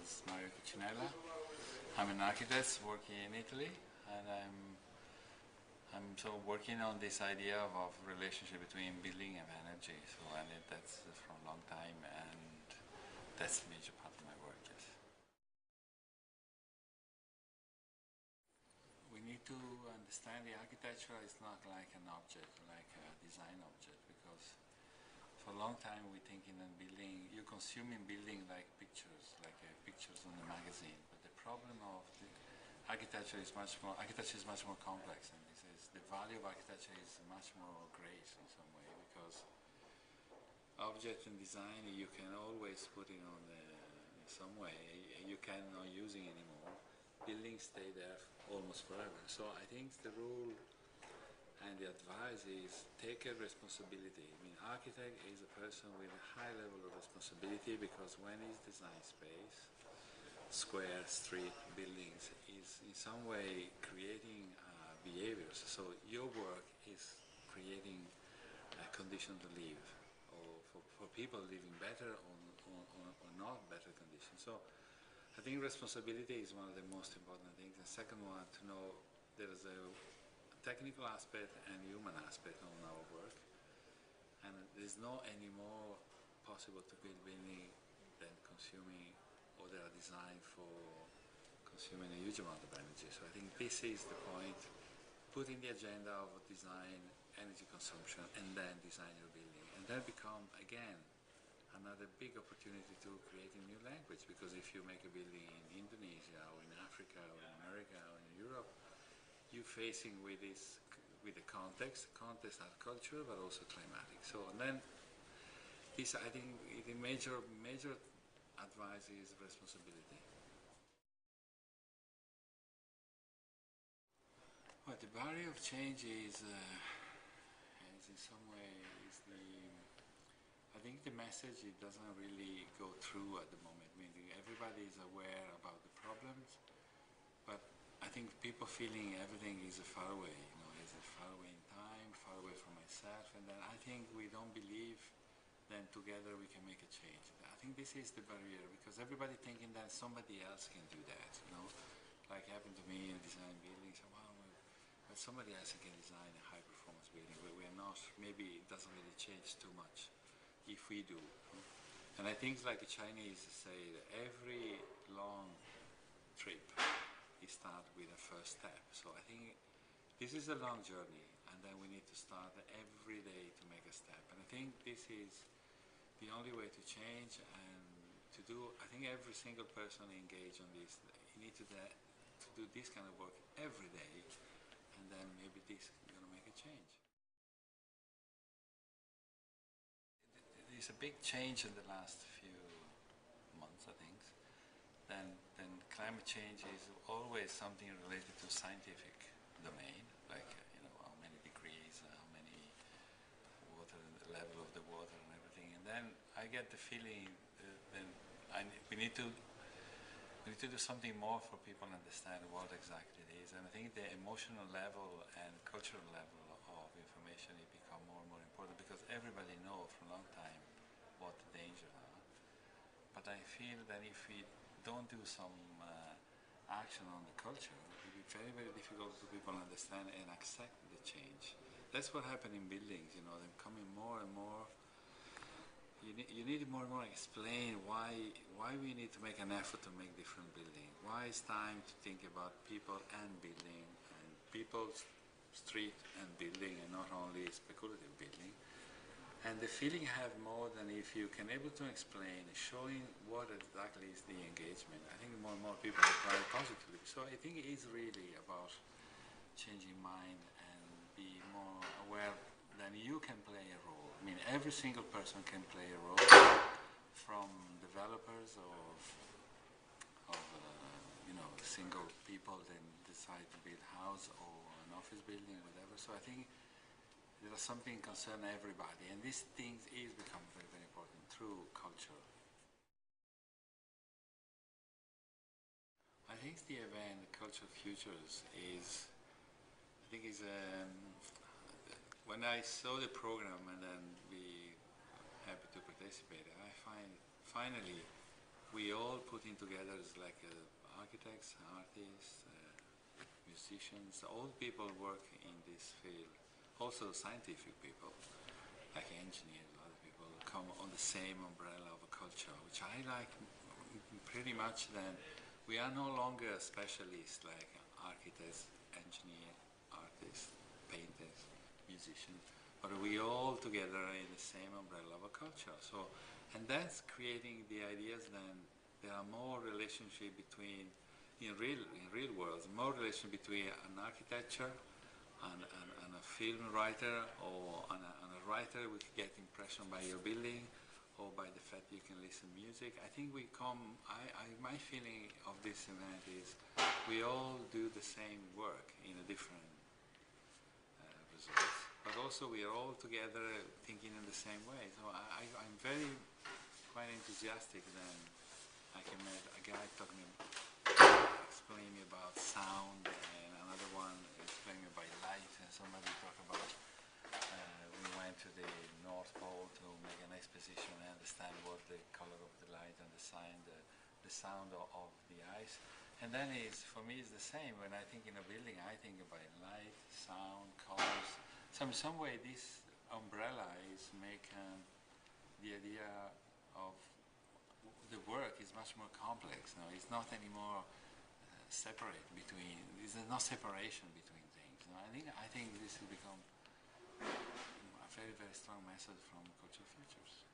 is Mario Cucinella. I'm an architect working in Italy, and I'm working on this idea of relationship between building and energy. So that's from a long time, and that's a major part of my work. Yes. We need to understand the architecture is not like an object, like a design object, because for a long time we think in a building, you consume in building like pictures on the magazine. But the problem of the architecture is much more complex, and this is the value of architecture is much more great in some way, because object and design you can always put it on in some way. You cannot use it anymore. Buildings stay there almost forever. So I think the rule and the advice is take a responsibility. I mean, architect is a person with a high level of responsibility, because when he's design space, square, street, buildings, is in some way creating behaviors. So your work is creating a condition to live, or for people living better or not better conditions. So I think responsibility is one of the most important things. The second one, to know there is a technical aspect and human aspect on our work, and there's no any more possible to build building than consuming, or they are designed for consuming a huge amount of energy. So I think this is the point. Put in the agenda of design, energy consumption, and then design your building, and then become again another big opportunity to create a new language. Because if you make a building in Indonesia or in Africa or in America or in Europe, you're facing with the context are cultural but also climatic. So and then this, I think, the major advice is responsibility. Well, the barrier of change is in some way I think the message, it doesn't really go through at the moment. I mean, everybody is aware about the problems, but I think people feeling everything is far away, is far away in time, far away from myself, and then I think we don't believe then together we can make a change. I think this is the barrier, because everybody thinking that somebody else can do that, like happened to me in design buildings. But somebody else can design a high performance building, but we are not, maybe it doesn't really change too much if we do. And I think like the Chinese say that every long trip start with a first step. So I think this is a long journey, and then we need to start every day to make a step. And I think this is the only way to change and to do. I think every single person engaged on this, you need to do this kind of work every day, and then maybe this is going to make a change. There's a big change in the last few months, I think. Then climate change is always something related to scientific domain, like how many degrees, how many water, the level of the water, and everything. And then I get the feeling we need to do something more for people to understand what exactly it is. And I think the emotional level and cultural level of information it become more and more important, because everybody knows for a long time what the dangers are. But I feel that if we don't do some action on the culture, it will be very, very difficult for people to understand and accept the change. That's what happened in buildings, they're coming more and more. You need more and more explain why we need to make an effort to make different buildings. Why it's time to think about people and building, and people's street and building, and not only speculative building. And the feeling I have more than if you can able to explain, showing what exactly is the engagement. I think more and more people reply positively. So I think it is really about changing mind and be more aware that you can play a role. I mean, every single person can play a role, from developers of single people then decide to build a house or an office building or whatever. So I think there is something concern everybody, and these things is become very, very important through culture. I think the event, the Cultural Futures, when I saw the program and then we happy to participate, I find finally we all putting together is like architects, artists, musicians, all people work in this field. Also scientific people, like engineers, other people come on the same umbrella of a culture, which I like pretty much. Then we are no longer specialists like architects, engineers, artists, painters, musicians, but we all together in the same umbrella of a culture. So, and that's creating the ideas. Then there are more relationship between in real world, more relation between an architecture and a film writer, or and a writer who can get impression by your building, or by the fact you can listen music. I think we come. My feeling of this event is we all do the same work in a different results, but also we are all together thinking in the same way. So I'm very quite enthusiastic. Then I can meet a guy talking, explaining about sound, and another one explaining about light, and somebody talk about we went to the North Pole to make an exposition and understand what the color of the light and the sound of the ice. And then for me it's the same. When I think in a building, I think about light, sound, colors. So in some way this umbrella is making the idea of the work is much more complex now. It's not anymore separate between. There's no separation between things. No? I think this will become a very, very strong message from Cultural Futures.